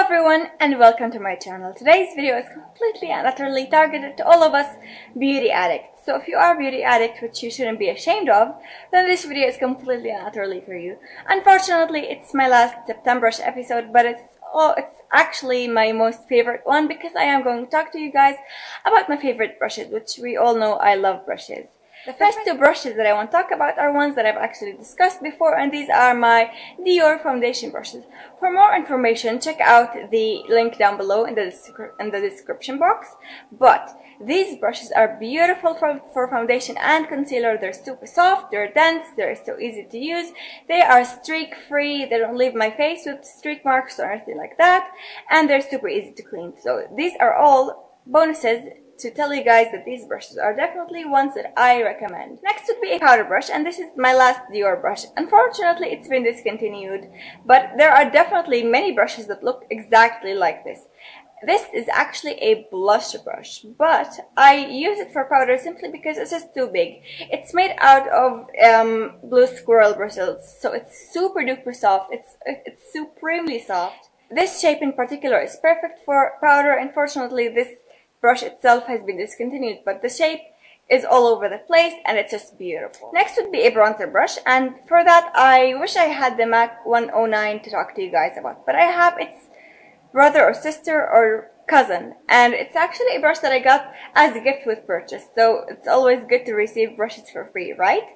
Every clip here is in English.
everyone and welcome to my channel. Today's video is completely and utterly targeted to all of us beauty addicts. So if you are a beauty addict, which you shouldn't be ashamed of, then this video is completely and utterly for you. Unfortunately, it's my last Septembrush episode, but it's actually my most favorite one because I am going to talk to you guys about my favorite brushes, which we all know I love brushes. The first two brushes that I want to talk about are ones that I've actually discussed before, and these are my Dior foundation brushes. For more information, check out the link down below in the description box. But these brushes are beautiful for foundation and concealer. They're super soft, they're dense, they're so easy to use. They are streak free, they don't leave my face with streak marks or anything like that, and they're super easy to clean. So these are all bonuses to tell you guys that these brushes are definitely ones that I recommend. Next would be a powder brush, and this is my last Dior brush. Unfortunately, it's been discontinued, but there are definitely many brushes that look exactly like this. This is actually a blush brush, but I use it for powder simply because it's just too big. It's made out of blue squirrel bristles, so it's super duper soft. It's supremely soft. This shape in particular is perfect for powder. Unfortunately, this brush itself has been discontinued, but the shape is all over the place and it's just beautiful. Next would be a bronzer brush, and for that I wish I had the MAC 109 to talk to you guys about, but I have its brother or sister or cousin, and it's actually a brush that I got as a gift with purchase, so it's always good to receive brushes for free, right?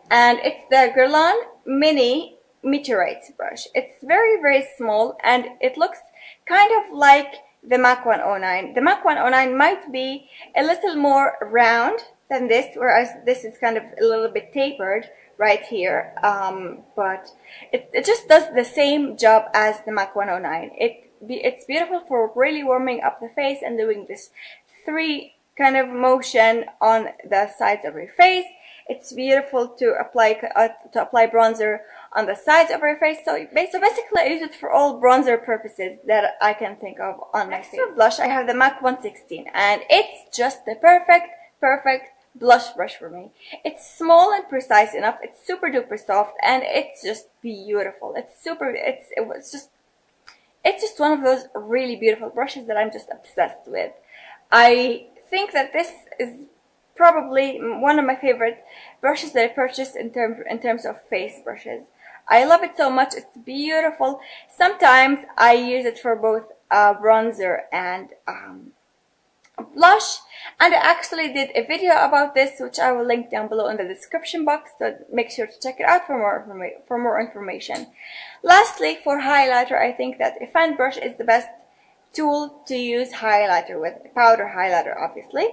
And it's the Guerlain Mini Meteorites brush. It's very small and it looks kind of like the MAC 109. The MAC 109 might be a little more round than this, whereas this is kind of a little bit tapered right here. But it just does the same job as the MAC 109. It's beautiful for really warming up the face and doing this three kind of motion on the sides of your face. It's beautiful to apply bronzer on the sides of your face. So basically I use it for all bronzer purposes that I can think of on my face. Next for blush, I have the MAC 116, and it's just the perfect blush brush for me. It's small and precise enough. It's super duper soft and it's just beautiful. It's just one of those really beautiful brushes that I'm just obsessed with. I think that this is probably one of my favorite brushes that I purchased in terms of face brushes. I love it so much. It's beautiful. Sometimes I use it for both bronzer and blush, and I actually did a video about this, which I will link down below in the description box, so make sure to check it out for more information. Lastly, for highlighter, I think that a fan brush is the best tool to use highlighter with, powder highlighter obviously,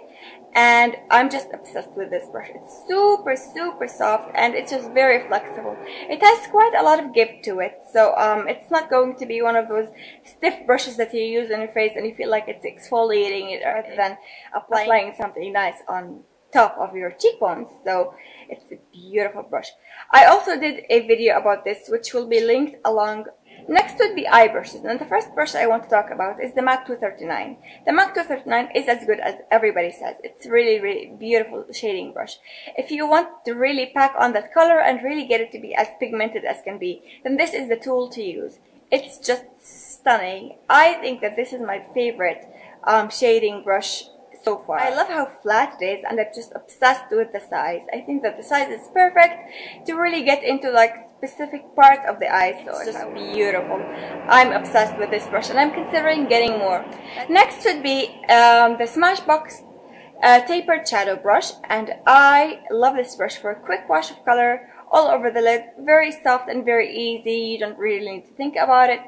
and I'm just obsessed with this brush. It's super soft and it's just very flexible. It has quite a lot of give to it, so it's not going to be one of those stiff brushes that you use on your face and you feel like it's exfoliating it rather than applying something nice on top of your cheekbones. So it's a beautiful brush. I also did a video about this, which will be linked along. Next would be eye brushes, and the first brush I want to talk about is the MAC 239. The MAC 239 is as good as everybody says. It's really beautiful shading brush. If you want to really pack on that color and really get it to be as pigmented as can be, then this is the tool to use. It's just stunning. I think that this is my favorite shading brush so far. I love how flat it is, and I'm just obsessed with the size. I think that the size is perfect to really get into like specific parts of the eyes, so it's just beautiful. I'm obsessed with this brush and I'm considering getting more. Next would be the Smashbox Tapered Shadow Brush, and I love this brush for a quick wash of color all over the lid. Very soft and very easy. You don't really need to think about it,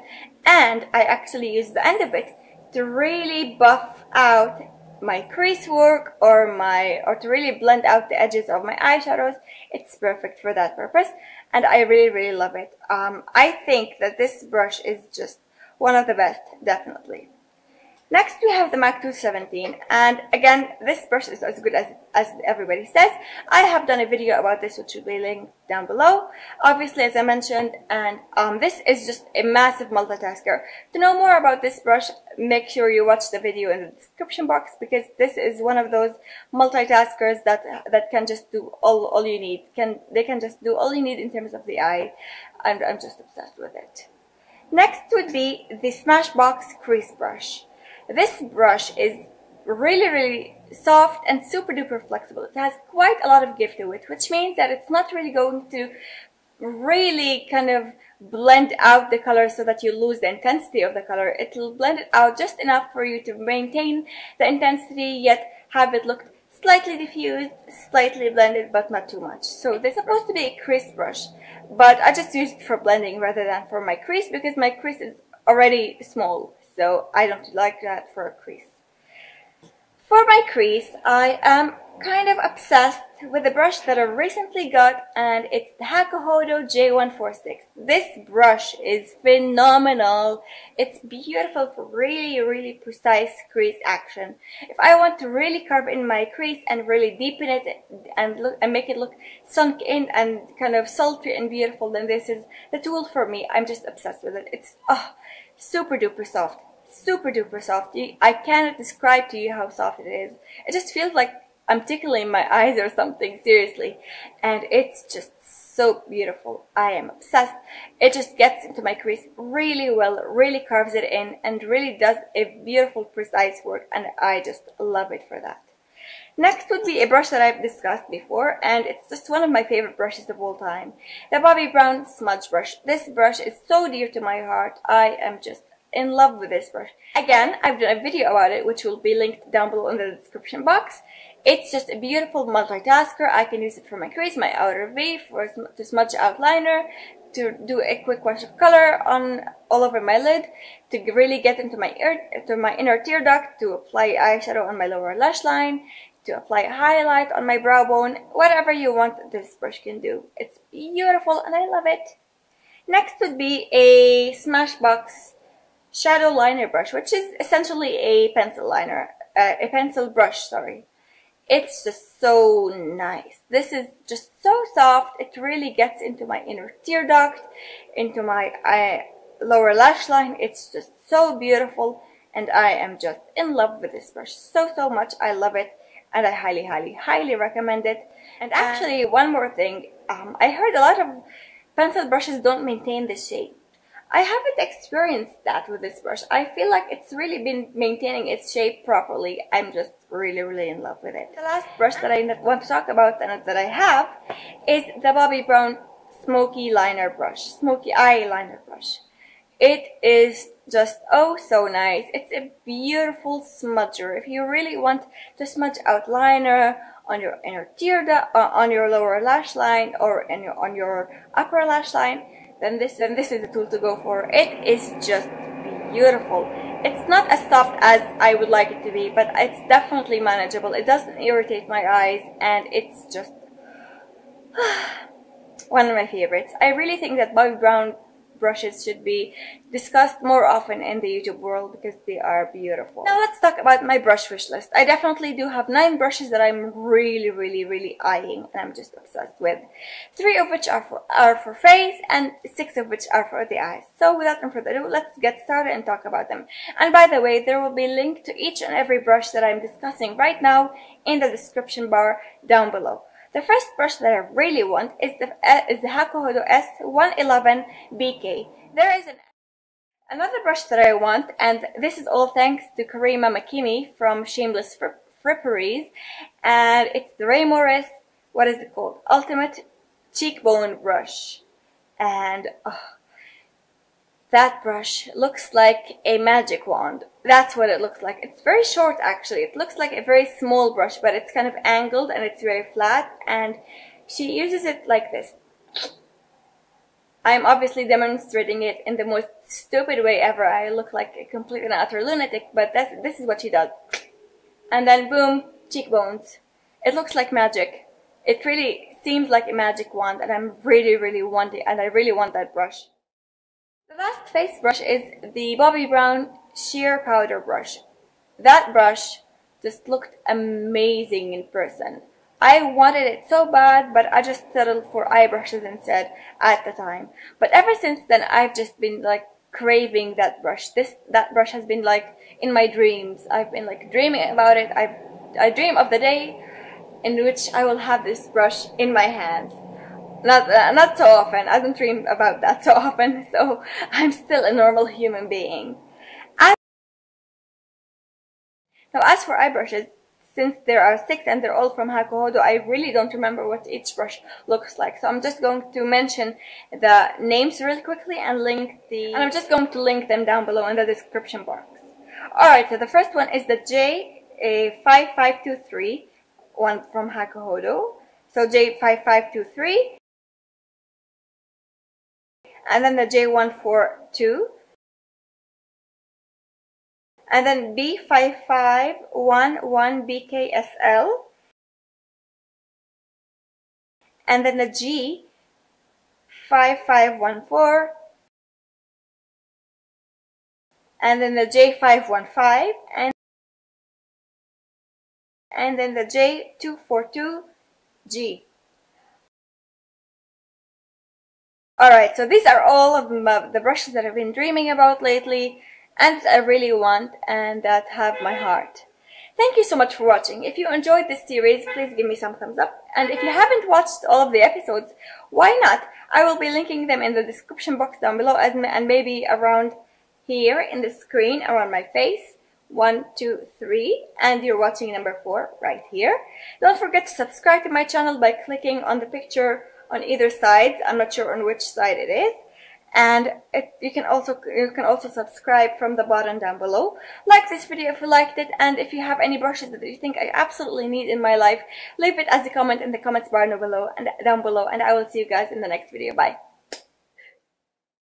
and I actually use the end of it to really buff out my crease work or to really blend out the edges of my eyeshadows. It's perfect for that purpose, and I really love it. I think that this brush is just one of the best, definitely. Next we have the MAC 217, and again this brush is as good as everybody says. I have done a video about this, which will be linked down below, obviously, as I mentioned, and this is just a massive multitasker. To know more about this brush, make sure you watch the video in the description box, because this is one of those multitaskers that can just do all you need. They can just do all you need in terms of the eye, and I'm just obsessed with it. Next would be the Smashbox Crease brush. This brush is really soft and super duper flexible. It has quite a lot of give to it, which means that it's not really going to really kind of blend out the color so that you lose the intensity of the color. It will blend it out just enough for you to maintain the intensity, yet have it look slightly diffused, slightly blended, but not too much. So this is supposed to be a crease brush, but I just use it for blending rather than for my crease because my crease is already small, so I don't like that for a crease. For my crease, I am kind of obsessed with the brush that I recently got, and it's the Hakuhodo J146. This brush is phenomenal. It's beautiful for really precise crease action. If I want to really carve in my crease and really deepen it and make it look sunk in and kind of sultry and beautiful, then this is the tool for me. I'm just obsessed with it. It's super duper soft. Super duper soft. I cannot describe to you how soft it is. It just feels like I'm tickling my eyes or something, seriously. And it's just so beautiful. I am obsessed. It just gets into my crease really well, really carves it in, and really does a beautiful, precise work, and I just love it for that. Next would be a brush that I've discussed before, and it's just one of my favorite brushes of all time. The Bobbi Brown Smudge brush. This brush is so dear to my heart. I am just in love with this brush. Again, I've done a video about it, which will be linked down below in the description box. It's just a beautiful multitasker. I can use it for my crease, my outer V, to smudge outliner, to do a quick wash of color on all over my lid, to really get into my inner tear duct, to apply eyeshadow on my lower lash line, to apply a highlight on my brow bone. Whatever you want, this brush can do. It's beautiful and I love it. Next would be a Smashbox Shadow Liner Brush, which is essentially a pencil liner, a pencil brush, sorry. It's just so nice. This is just so soft. It really gets into my inner tear duct, into my lower lash line. It's just so beautiful, and I am just in love with this brush so much. I love it, and I highly recommend it. And actually, one more thing, I heard a lot of pencil brushes don't maintain the shape. I haven't experienced that with this brush. I feel like it's really been maintaining its shape properly. I'm just really in love with it. The last brush that I want to talk about and that I have is the Bobbi Brown Smokey Liner Brush, Smokey Eyeliner Brush. It is just so nice. It's a beautiful smudger. If you really want to smudge outliner on your inner tear duct, on your lower lash line, or on your upper lash line, then this is the tool to go for. It is just beautiful. It's not as soft as I would like it to be, but it's definitely manageable. It doesn't irritate my eyes, and it's just one of my favorites. I really think that Bobbi Brown brushes should be discussed more often in the YouTube world because they are beautiful. Now let's talk about my brush wish list. I definitely do have 9 brushes that I'm really eyeing and I'm just obsessed with. 3 of which are for face and 6 of which are for the eyes. So without further ado, let's get started and talk about them. And by the way, there will be a link to each and every brush that I'm discussing right now in the description bar down below. The first brush that I really want is the Hakuhodo S11BK. There is another brush that I want, and this is all thanks to Karima Makimi from Shameless Fripperies, and it's the Ray Morris, what is it called? Ultimate Cheekbone Brush. And that brush looks like a magic wand. That's what it looks like. It's very short actually. It looks like a very small brush, but it's kind of angled and it's very flat, and she uses it like this. I'm obviously demonstrating it in the most stupid way ever. I look like a complete and utter lunatic, but this is what she does. And then boom, cheekbones. It looks like magic. It really seems like a magic wand, and I'm really wanting, and I really want that brush. The last face brush is the Bobbi Brown Sheer Powder Brush. That brush just looked amazing in person. I wanted it so bad, but I just settled for eye brushes instead at the time. But ever since then, I've just been like craving that brush. That brush has been like in my dreams. I've been like dreaming about it. I dream of the day in which I will have this brush in my hands. Not so often. I don't dream about that so often, so I'm still a normal human being. Now, as for eye brushes, since there are 6 and they're all from Hakuhodo, I really don't remember what each brush looks like. So I'm just going to mention the names really quickly and I'm just going to link them down below in the description box. Alright, so the first one is the J5523, one from Hakuhodo. So J5523. And then the J142. And then B5511BKSL. And then the G5514. And then the J515. And then the J242G. Alright, so these are all of the brushes that I've been dreaming about lately, and that I really want, and that have my heart. Thank you so much for watching. If you enjoyed this series, please give me some thumbs up. And if you haven't watched all of the episodes, why not? I will be linking them in the description box down below, and maybe around here in the screen, around my face. 1, 2, 3, and you're watching number 4 right here. Don't forget to subscribe to my channel by clicking on the picture on either side. I'm not sure on which side it is. And you can also subscribe from the bottom down below. Like this video if you liked it, and if you have any brushes that you think I absolutely need in my life, leave it as a comment in the comments bar down below, and I will see you guys in the next video. Bye.